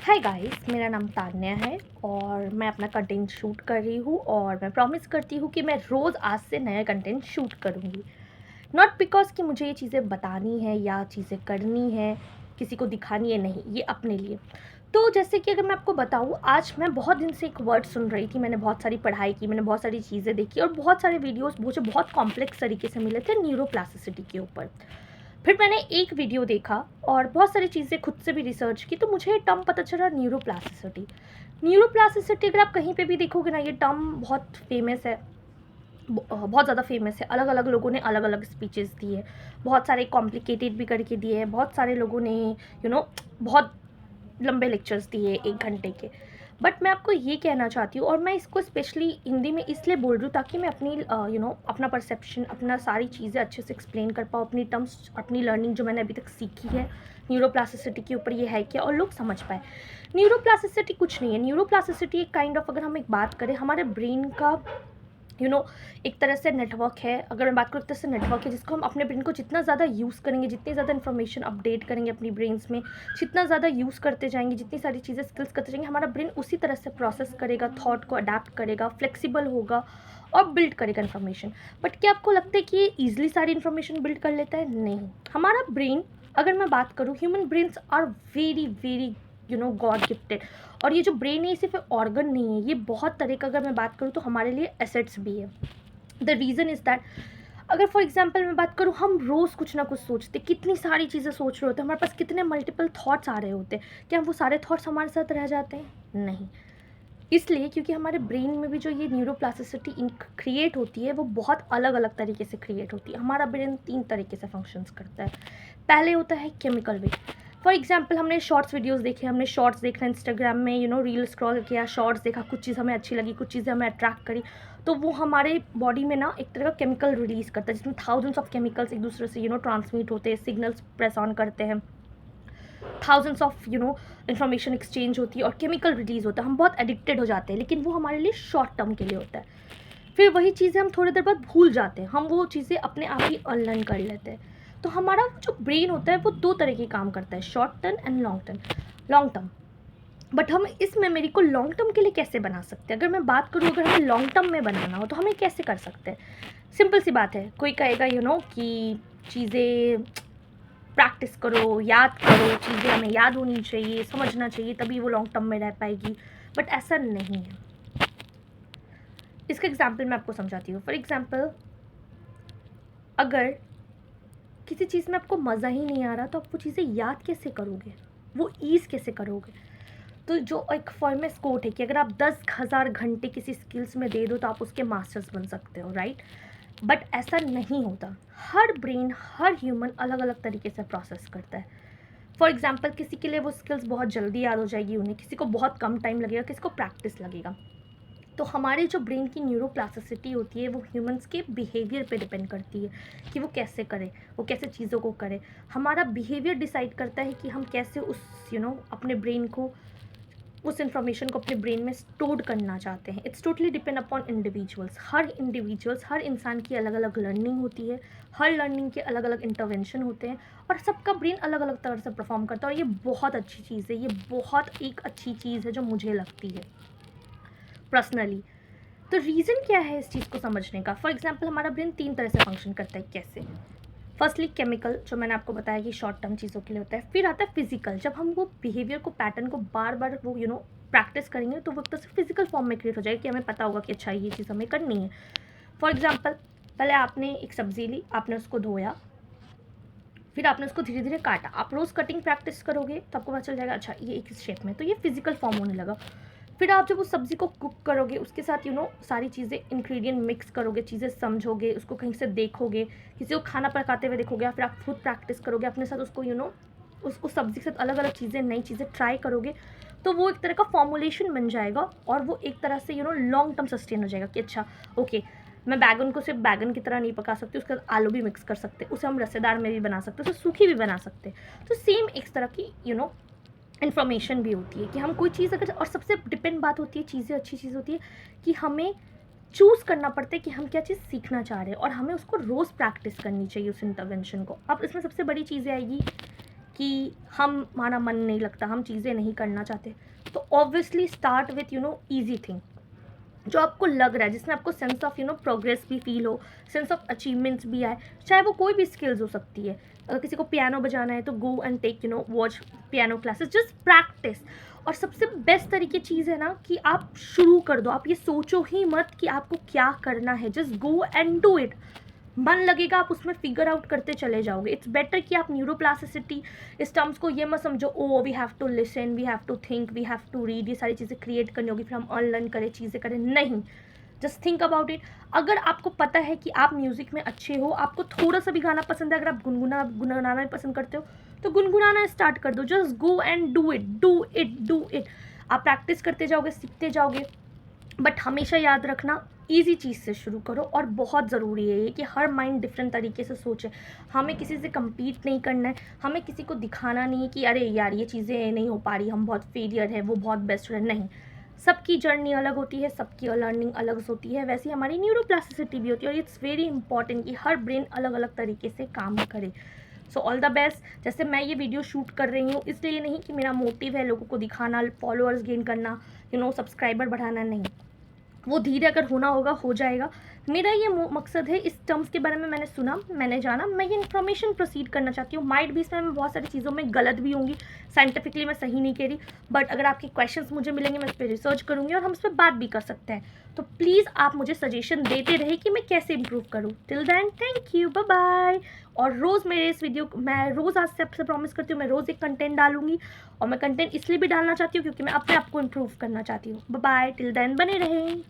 Hi guys, मेरा नाम तान्या है और मैं अपना कंटेंट शूट कर रही हूँ और मैं प्रॉमिस करती हूँ कि मैं रोज़ आज से नया कंटेंट शूट करूँगी। नॉट बिकॉज़ कि मुझे ये चीज़ें बतानी है या चीज़ें करनी है, किसी को दिखानी है, नहीं, ये अपने लिए। तो जैसे कि अगर मैं आपको बताऊँ, आज मैं बहुत दिन से एक वर्ड सुन रही थी, मैंने बहुत सारी पढ़ाई की, मैंने बहुत सारी चीज़ें देखी और बहुत सारे वीडियोज़ मुझे बहुत कॉम्प्लेक्स तरीके से मिले थे न्यूरोप्लास्टिसिटी के ऊपर। फिर मैंने एक वीडियो देखा और बहुत सारी चीज़ें खुद से भी रिसर्च की, तो मुझे ये टर्म पता चला न्यूरोप्लास्टिसिटी। न्यूरोप्लास्टिसिटी अगर आप कहीं पे भी देखोगे ना, ये टर्म बहुत फेमस है, बहुत ज़्यादा फेमस है। अलग अलग लोगों ने अलग अलग स्पीचेस दिए, बहुत सारे कॉम्प्लिकेटेड भी करके दिए हैं, बहुत सारे लोगों ने बहुत लंबे लेक्चर्स दिए 1 घंटे के। बट मैं आपको ये कहना चाहती हूँ और मैं इसको स्पेशली हिंदी में इसलिए बोल रही हूँ ताकि मैं अपनी अपना परसेप्शन, अपना सारी चीज़ें अच्छे से एक्सप्लेन कर पाऊँ, अपनी टर्म्स, अपनी लर्निंग जो मैंने अभी तक सीखी है न्यूरोप्लास्टिसिटी के ऊपर, ये है क्या, और लोग समझ पाए। न्यूरोप्लास्टिसिटी कुछ नहीं है। न्यूरोप्लास्टिसिटी एक काइंड ऑफ, अगर हम एक बात करें, हमारे ब्रेन का एक तरह से नेटवर्क है। अगर मैं बात करूँ, एक तरह से नेटवर्क है जिसको हम अपने ब्रेन को जितना ज़्यादा यूज़ करेंगे, जितनी ज़्यादा इन्फॉर्मेशन अपडेट करेंगे अपनी ब्रेन्स में, जितना ज़्यादा यूज़ करते जाएंगे, जितनी सारी चीज़ें स्किल्स करते जाएंगे, हमारा ब्रेन उसी तरह से प्रोसेस करेगा, थॉट को अडेप्ट करेगा, फ्लेक्सिबल होगा और बिल्ड करेगा इन्फॉर्मेशन। बट क्या आपको लगता है कि ये ईजिली सारी इन्फॉर्मेशन बिल्ड कर लेता है? नहीं। हमारा ब्रेन, अगर मैं बात करूँ, human brains are very very god gifted. और ये जो ब्रेन है, ये सिर्फ ऑर्गन नहीं है, ये बहुत तरह का, अगर मैं बात करूँ तो हमारे लिए एसेट्स भी है। द रीज़न इज़ दैट, अगर फॉर एग्जाम्पल मैं बात करूँ, हम रोज़ कुछ ना कुछ सोचते, कितनी सारी चीज़ें सोच रहे होते हैं, हमारे पास कितने मल्टीपल थॉट्स आ रहे होते हैं। क्या वो सारे थॉट्स हमारे साथ रह जाते हैं? नहीं। इसलिए क्योंकि हमारे ब्रेन में भी जो ये न्यूरोप्लास्टिसिटी क्रिएट होती है, वो बहुत अलग अलग तरीके से क्रिएट होती है। हमारा ब्रेन 3 तरीके से फंक्शंस करता है। पहले होता है केमिकल वे। फॉर एग्जाम्पल, हमने शॉर्ट्स वीडियोस देखे, हमने शॉर्ट्स देखना इंस्टाग्राम में, रील स्क्रॉल किया, शॉर्ट्स देखा, कुछ चीज़ हमें अच्छी लगी, कुछ चीज़ें हमें अट्रैक्ट करी, तो वो हमारे बॉडी में ना एक तरह का केमिकल रिलीज़ करता है, जिसमें थाउजेंड्स ऑफ केमिकल्स एक दूसरे से ट्रांसमिट होते हैं, सिग्नल्स प्रेस ऑन करते हैं, थाउजेंड्स ऑफ इन्फॉर्मेशन एक्सचेंज होती है और केमिकल रिलीज़ होता है। हम बहुत एडिक्टेड हो जाते हैं, लेकिन वो हमारे लिए शॉर्ट टर्म के लिए होता है। फिर वही चीज़ें हम थोड़ी देर बाद भूल जाते हैं, हम वो चीज़ें अपने आप ही अनलर्न कर लेते हैं। तो हमारा जो ब्रेन होता है वो 2 तरह के काम करता है, short term and long term. But हम इस मेमोरी को लॉन्ग टर्म के लिए कैसे बना सकते हैं? अगर मैं बात करूँ, अगर हमें लॉन्ग टर्म में बनाना हो तो हमें कैसे कर सकते हैं? सिंपल सी बात है। कोई कहेगा कि चीज़ें प्रैक्टिस करो, याद करो, चीज़ें हमें याद होनी चाहिए, समझना चाहिए, तभी वो लॉन्ग टर्म में रह पाएगी। बट ऐसा नहीं है। इसका एग्जाम्पल मैं आपको समझाती हूँ। फॉर एग्जाम्पल, अगर किसी चीज़ में आपको मज़ा ही नहीं आ रहा, तो आप वो चीज़ें याद कैसे करोगे? वो ईज़ कैसे करोगे? तो जो एक फॉर्मेस कोट है कि अगर आप 10,000 घंटे किसी स्किल्स में दे दो तो आप उसके मास्टर्स बन सकते हो, राइट? बट ऐसा नहीं होता। हर ब्रेन, हर ह्यूमन अलग अलग तरीके से प्रोसेस करता है। फॉर एग्जाम्पल, किसी के लिए वो स्किल्स बहुत जल्दी याद हो जाएगी उन्हें, किसी को बहुत कम टाइम लगेगा, किसी को प्रैक्टिस लगेगा। तो हमारे जो ब्रेन की न्यूरोप्लास्टिसिटी होती है, वो ह्यूमंस के बिहेवियर पे डिपेंड करती है कि वो कैसे करे, वो कैसे चीज़ों को करे। हमारा बिहेवियर डिसाइड करता है कि हम कैसे उस अपने ब्रेन को, उस इन्फॉर्मेशन को अपने ब्रेन में स्टोर करना चाहते हैं। It's totally depend upon individuals. हर इंसान की अलग अलग लर्निंग होती है, हर लर्निंग के अलग अलग इंटरवेंशन होते हैं और सबका ब्रेन अलग अलग तरह से परफॉर्म करता है। और ये बहुत अच्छी चीज़ है, ये बहुत एक अच्छी चीज़ है जो मुझे लगती है पर्सनली। तो रीज़न क्या है इस चीज़ को समझने का? फॉर एग्जाम्पल, हमारा ब्रेन 3 तरह से फंक्शन करता है। कैसे? फर्स्टली केमिकल, जो मैंने आपको बताया कि शॉर्ट टर्म चीज़ों के लिए होता है। फिर आता है फिजिकल, जब हम वो बिहेवियर को, पैटर्न को बार बार वो प्रैक्टिस करेंगे तो वो एक तरह से फिजिकल फॉर्म में क्रिएट हो जाएगा कि हमें पता होगा कि अच्छा ये चीज़ हमें करनी है। फॉर एग्जाम्पल, पहले आपने एक सब्जी ली, आपने उसको धोया, फिर आपने उसको धीरे धीरे काटा। आप रोज़ कटिंग प्रैक्टिस करोगे तो आपको पता चल जाएगा अच्छा ये एक शेप में, तो ये फिजिकल फॉर्म होने लगा। फिर आप जब उस सब्ज़ी को कुक करोगे, उसके साथ सारी चीज़ें, इंग्रेडिएंट मिक्स करोगे, चीज़ें समझोगे, उसको कहीं से देखोगे, किसी को खाना पकाते हुए देखोगे, या फिर आप खुद प्रैक्टिस करोगे अपने साथ उसको, उस सब्ज़ी के साथ अलग अलग चीज़ें, नई चीज़ें ट्राई करोगे, तो वो एक तरह का फॉर्मुलेशन बन जाएगा और वो एक तरह से लॉन्ग टर्म सस्टेन हो जाएगा कि अच्छा ओके, मैं बैगन को सिर्फ बैगन की तरह नहीं पका सकती, उसके साथ आलू भी मिक्स कर सकते, उसे हम रसेदार में भी बना सकते, उसे सूखी भी बना सकते। तो सेम एक तरह की इन्फॉर्मेशन भी होती है कि हम कोई चीज़ अगर, और सबसे डिपेंड बात होती है, चीज़ें अच्छी चीज़ होती है कि हमें चूज़ करना पड़ता है कि हम क्या चीज़ सीखना चाह रहे हैं और हमें उसको रोज़ प्रैक्टिस करनी चाहिए उस इंटरवेंशन को। अब इसमें सबसे बड़ी चीज़ आएगी कि हमारा मन नहीं लगता, हम चीज़ें नहीं करना चाहते, तो obviously start with easy thing जो आपको लग रहा है, जिसमें आपको सेंस ऑफ प्रोग्रेस भी फील हो, सेंस ऑफ अचीवमेंट्स भी आए, चाहे वो कोई भी स्किल्स हो सकती है। अगर किसी को पियानो बजाना है तो go and take watch piano classes, just practice. और सबसे बेस्ट तरीके चीज़ है ना कि आप शुरू कर दो, आप ये सोचो ही मत कि आपको क्या करना है, just go and do it. मन लगेगा, आप उसमें फिगर आउट करते चले जाओगे। इट्स बेटर कि आप न्यूरोप्लास्टिसिटी इस टर्म्स को ये मत समझो, oh we have to listen, we have to think, we have to read, ये सारी चीज़ें क्रिएट करनी होगी फिर हम अनलर्न करें, चीज़ें करें। नहीं, जस्ट थिंक अबाउट इट। अगर आपको पता है कि आप म्यूज़िक में अच्छे हो, आपको थोड़ा सा भी गाना पसंद है, अगर आप गुनगुनाना भी पसंद करते हो तो गुनगुनाना स्टार्ट कर दो। Just go and do it, do it, do it. आप प्रैक्टिस करते जाओगे, सीखते जाओगे, बट हमेशा याद रखना ईजी चीज़ से शुरू करो। और बहुत ज़रूरी है ये कि हर माइंड डिफरेंट तरीके से सोचे। हमें किसी से compete नहीं करना है, हमें किसी को दिखाना नहीं है कि अरे यार ये चीज़ें नहीं हो पा रही, हम बहुत फेलियर है, वो बहुत बेस्ट है। नहीं, सबकी जर्नी अलग होती है, सबकी लर्निंग अलग होती है। वैसे हमारी न्यूरोप्लास्टिसिटी भी होती है और इट्स वेरी इंपॉर्टेंट कि हर ब्रेन अलग अलग तरीके से काम करे। So all the best. जैसे मैं ये वीडियो शूट कर रही हूँ इसलिए नहीं कि मेरा मोटिव है लोगों को दिखाना, फॉलोअर्स गेन करना, सब्सक्राइबर बढ़ाना, नहीं, वो धीरे अगर होना होगा हो जाएगा। मेरा ये मकसद है, इस टर्म्स के बारे में मैंने सुना, मैंने जाना, मैं ये इन्फॉर्मेशन प्रोसीड करना चाहती हूँ। माइट भी इसमें मैं बहुत सारी चीज़ों में गलत भी होंगी, साइंटिफिकली मैं सही नहीं कह रही, बट अगर आपके क्वेश्चंस मुझे मिलेंगे मैं इस पर रिसर्च करूँगी और हम इस पर बात भी कर सकते हैं। तो प्लीज़ आप मुझे सजेशन देते रहे कि मैं कैसे इंप्रूव करूँ। Till then thank you, bye bye. और रोज़ मेरे इस वीडियो, मैं रोज़ आज से आपसे प्रॉमिस करती हूँ मैं रोज़ एक कंटेंट डालूंगी। और मैं कंटेंट इसलिए भी डालना चाहती हूँ क्योंकि मैं अपने आप को इम्प्रूव करना चाहती हूँ। बाय बाय, टिल देन बने रहें।